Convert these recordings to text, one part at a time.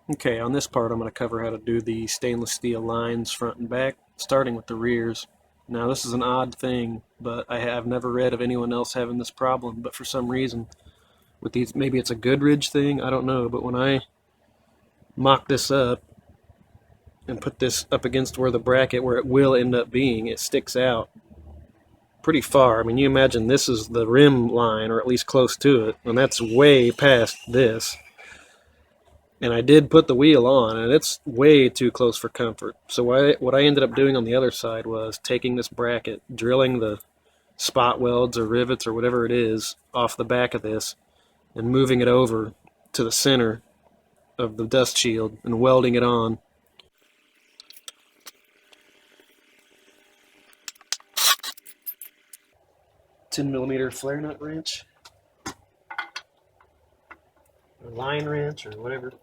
Okay, on this part I'm going to cover how to do the stainless steel lines front and back, starting with the rears. Now this is an odd thing, but I have never read of anyone else having this problem, but for some reason, with these, maybe it's a Goodridge thing, I don't know, but when I mock this up and put this up against where the bracket, where it will end up being, it sticks out pretty far. I mean, you imagine this is the rim line, or at least close to it, and that's way past this. And I did put the wheel on, and it's way too close for comfort. So what I ended up doing on the other side was taking this bracket, drilling the spot welds or rivets or whatever it is off the back of this, and moving it over to the center of the dust shield and welding it on. $10mm flare nut wrench, or line wrench, or whatever.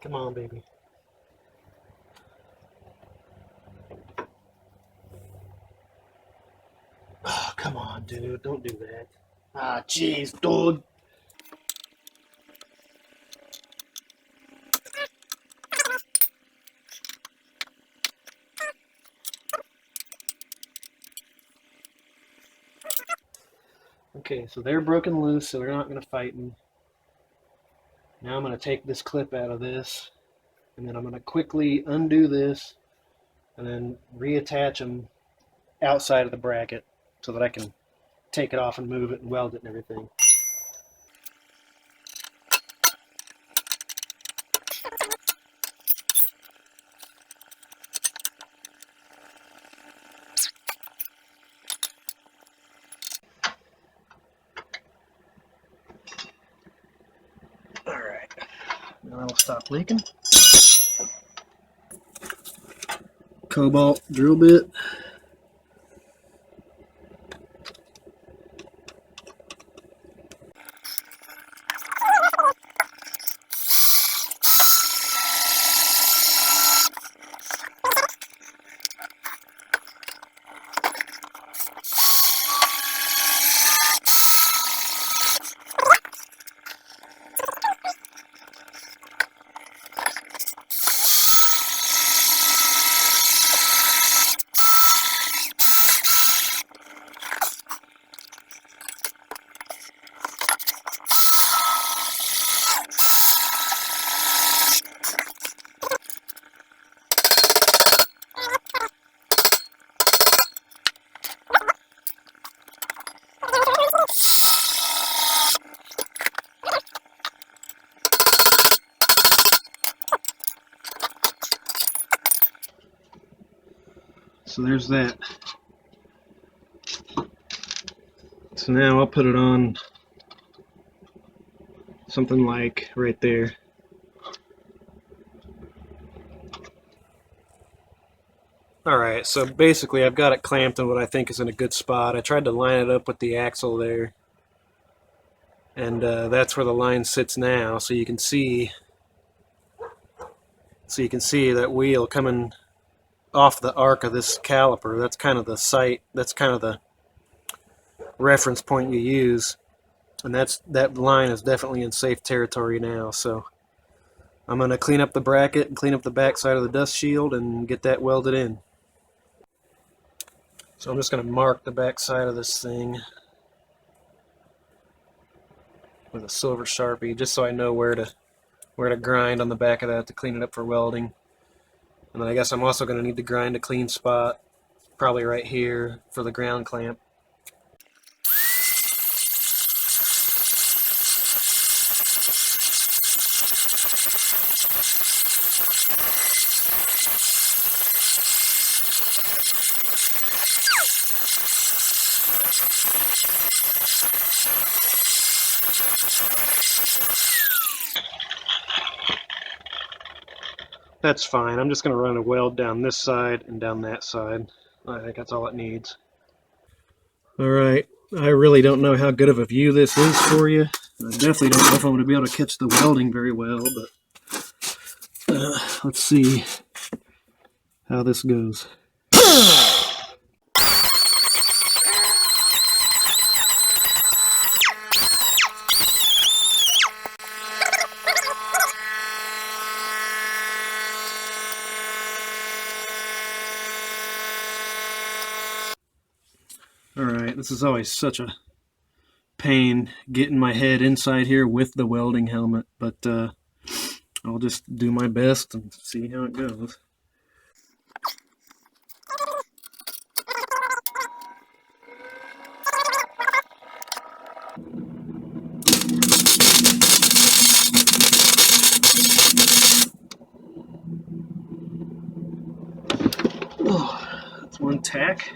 Come on, baby. Oh, come on, dude. Don't do that. Ah, jeez, dog. Okay, so they're broken loose, so they're not going to fight me. Now I'm going to take this clip out of this, and then I'm going to quickly undo this, and then reattach them outside of the bracket so that I can take it off and move it and weld it and everything. Alright, now it'll stop leaking. Cobalt drill bit. So there's that. So now I'll put it on something like right there. Alright, so basically I've got it clamped in what I think is in a good spot. I tried to line it up with the axle there, and that's where the line sits now. So you can see that wheel coming off the arc of this caliper. That's kind of the sight, that's kind of the reference point you use, and that line is definitely in safe territory now. So I'm going to clean up the bracket and clean up the back side of the dust shield and get that welded in. So I'm just going to mark the back side of this thing with a silver Sharpie, just so I know where to grind on the back of that to clean it up for welding. And then I guess I'm also going to need to grind a clean spot, probably right here, for the ground clamp. That's fine. I'm just going to run a weld down this side and down that side. I think that's all it needs. Alright, I really don't know how good of a view this is for you. I definitely don't know if I'm going to be able to catch the welding very well, but let's see how this goes. Alright, this is always such a pain getting my head inside here with the welding helmet, but I'll just do my best and see how it goes. Oh, that's one tack.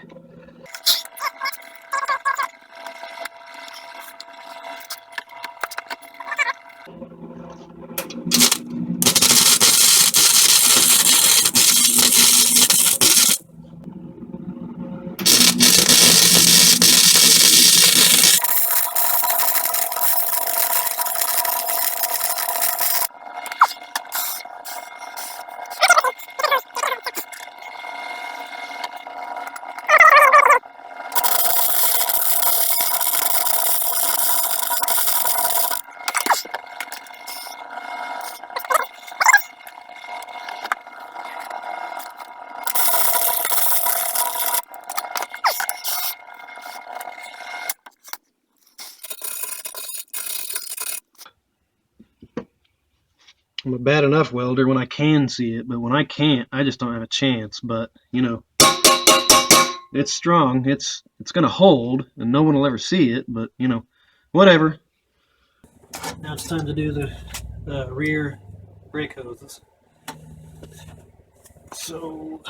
I'm a bad enough welder when I can see it, but when I can't, I just don't have a chance. But, you know, it's strong. It's going to hold, and no one will ever see it, but, you know, whatever. Now it's time to do the rear brake hoses. So,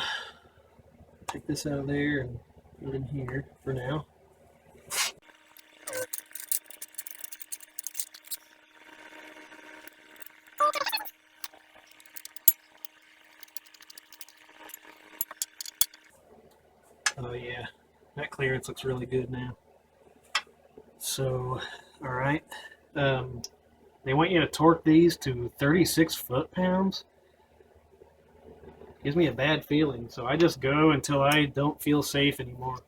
take this out of there and put it in here for now. Oh yeah, that clearance looks really good now. So, alright. They want you to torque these to 36 foot-pounds. Gives me a bad feeling, so I just go until I don't feel safe anymore.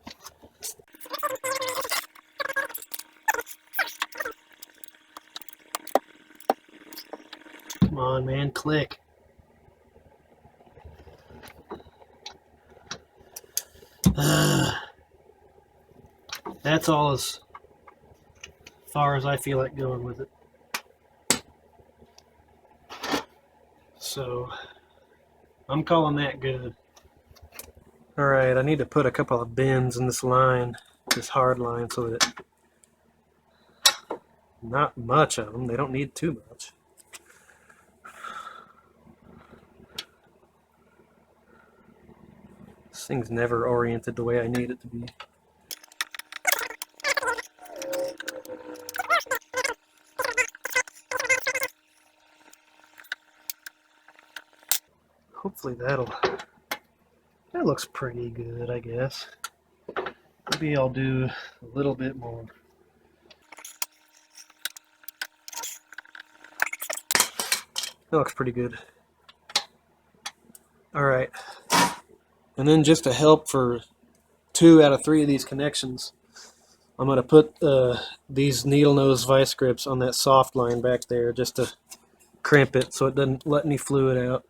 Come on, man, click. That's all as far as I feel like going with it. So, I'm calling that good. Alright, I need to put a couple of bends in this line, this hard line, so that not much of them, they don't need too much. This thing's never oriented the way I need it to be. Hopefully that looks pretty good, I guess. Maybe I'll do a little bit more. That looks pretty good. Alright. And then just to help for 2 out of 3 of these connections, I'm going to put these needle nose vice grips on that soft line back there just to crimp it so it doesn't let any fluid out.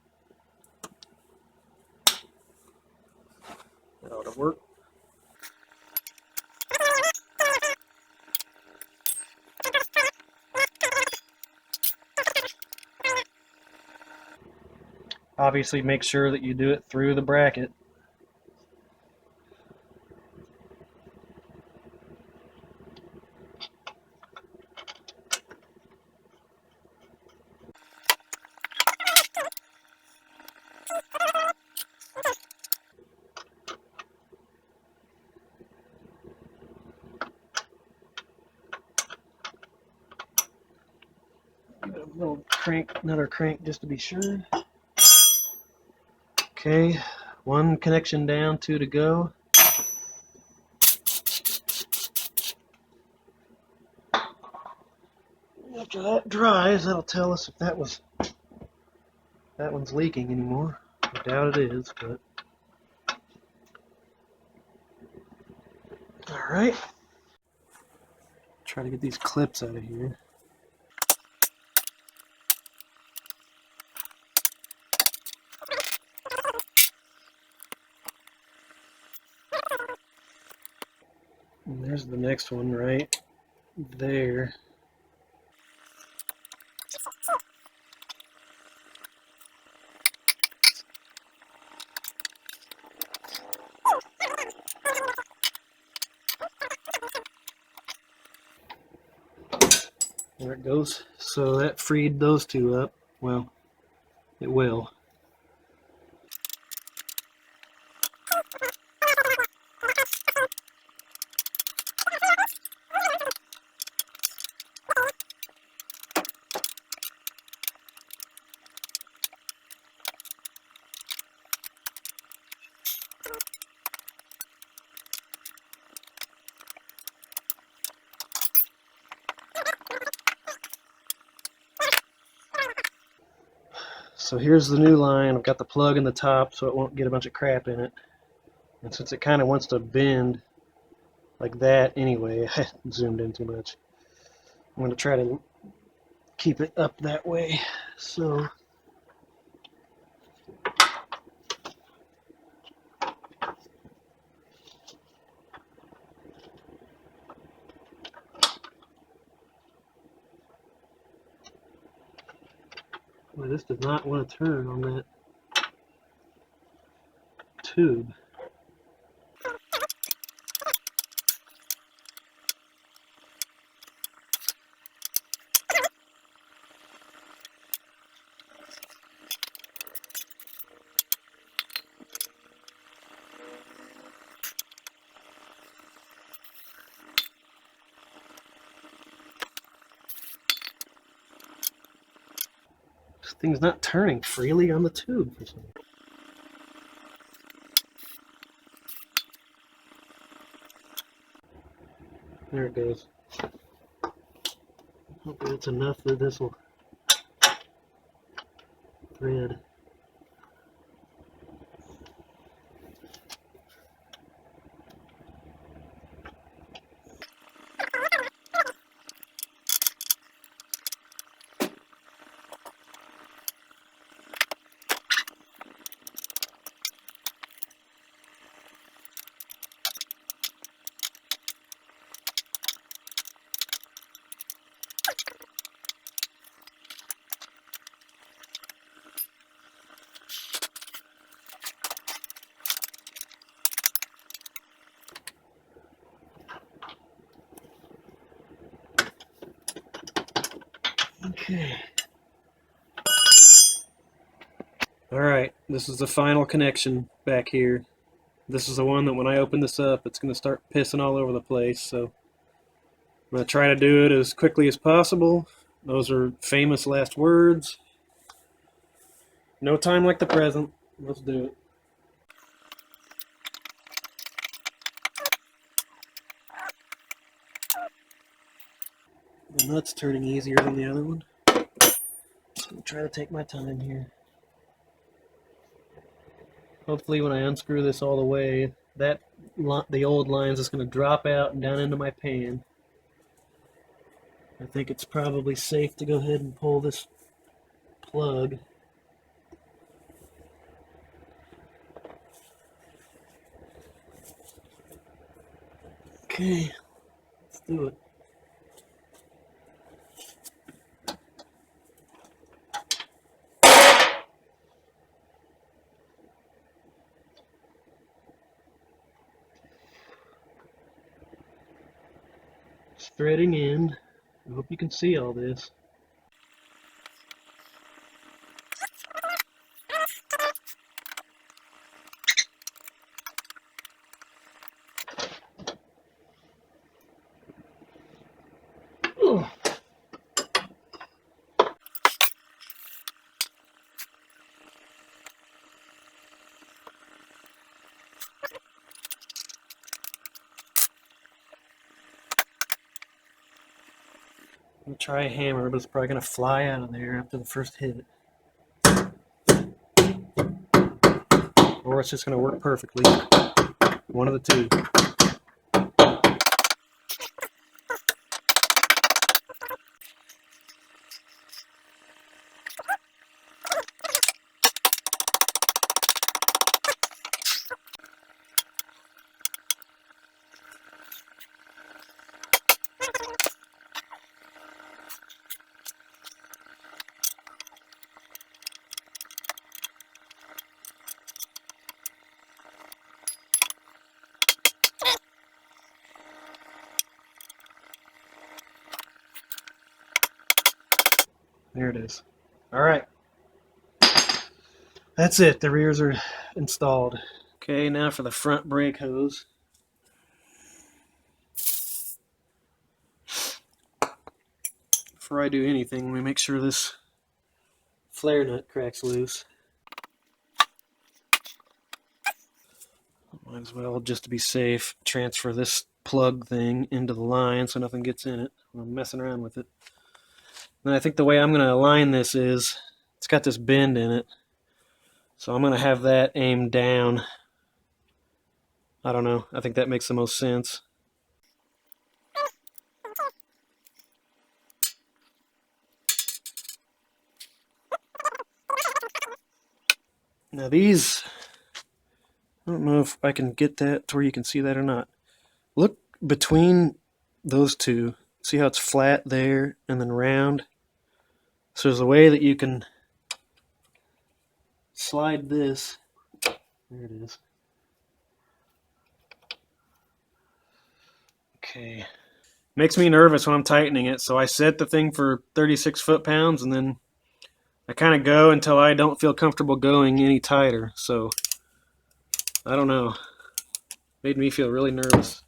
That ought to work. Obviously make sure that you do it through the bracket. Give it a little crank, another crank just to be sure. Okay, 1 connection down, 2 to go. After that dries, that'll tell us if that one's leaking anymore. I doubt it is, but alright. Try to get these clips out of here. And there's the next one right there. There it goes. So that freed those two up. Well, it will. So here's the new line. I've got the plug in the top so it won't get a bunch of crap in it. And since it kind of wants to bend like that anyway, I zoomed in too much. I'm going to try to keep it up that way. So boy, this does not want to turn on that tube. This thing's not turning freely on the tube for some reason. There it goes. Hopefully that's enough that this will thread. Okay. Alright, this is the final connection back here. This is the one that when I open this up, it's going to start pissing all over the place, so I'm going to try to do it as quickly as possible. Those are famous last words. No time like the present. Let's do it. The nut's turning easier than the other one. So I'm try to take my time here. Hopefully when I unscrew this all the way, the old line's just going to drop out and down into my pan. I think it's probably safe to go ahead and pull this plug. Okay, let's do it. Threading in. I hope you can see all this. Ugh. I'm going to try a hammer, but it's probably going to fly out of there after the first hit. Or it's just going to work perfectly. One of the two. There it is. All right. That's it. The rears are installed. Okay, now for the front brake hose. Before I do anything, let me make sure this flare nut cracks loose. Might as well, just to be safe, transfer this plug thing into the line so nothing gets in it when I'm messing around with it. And I think the way I'm going to align this is, it's got this bend in it, so I'm going to have that aimed down. I don't know, I think that makes the most sense. Now these, I don't know if I can get that to where you can see that or not. Look between those two, see how it's flat there and then round? So there's a way that you can slide this. There it is. Okay. Makes me nervous when I'm tightening it, so I set the thing for 36 foot-pounds, and then I kind of go until I don't feel comfortable going any tighter. So, I don't know. Made me feel really nervous.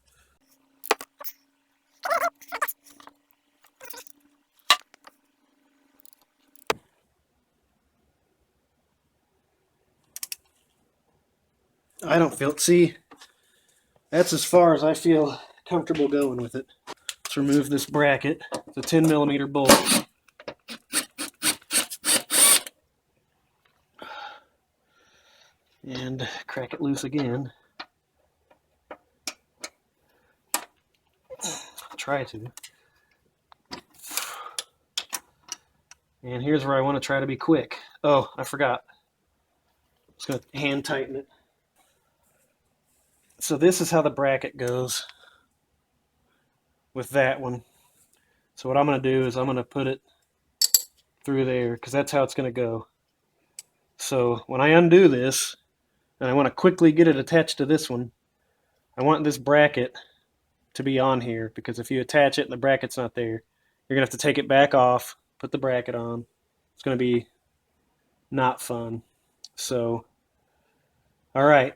I don't feel it. See, that's as far as I feel comfortable going with it. Let's remove this bracket. It's a 10mm bolt. And crack it loose again. Try to. And here's where I want to try to be quick. Oh, I forgot. I'm just going to hand tighten it. So this is how the bracket goes with that one. So what I'm going to do is I'm going to put it through there because that's how it's going to go. So when I undo this and I want to quickly get it attached to this one, I want this bracket to be on here, because if you attach it and the bracket's not there, you're going to have to take it back off, put the bracket on. It's going to be not fun. So, all right.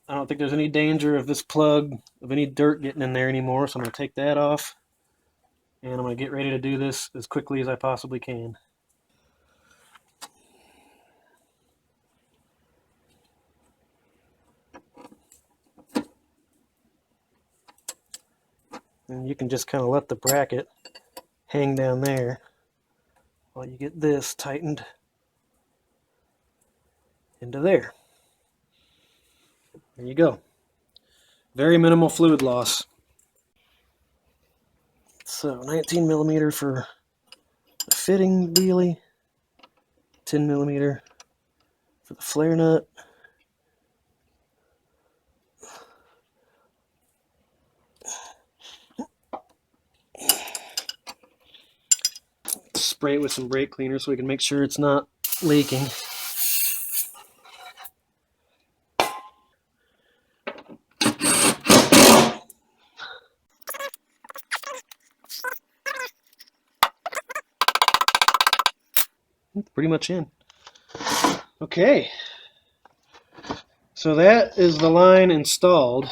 I don't think there's any danger of this plug, of any dirt getting in there anymore, so I'm going to take that off, and I'm going to get ready to do this as quickly as I possibly can. And you can just kind of let the bracket hang down there while you get this tightened into there. There you go. Very minimal fluid loss. So 19mm for the fitting dealie, 10mm for the flare nut. Spray it with some brake cleaner so we can make sure it's not leaking. Pretty much in. Okay, so that is the line installed.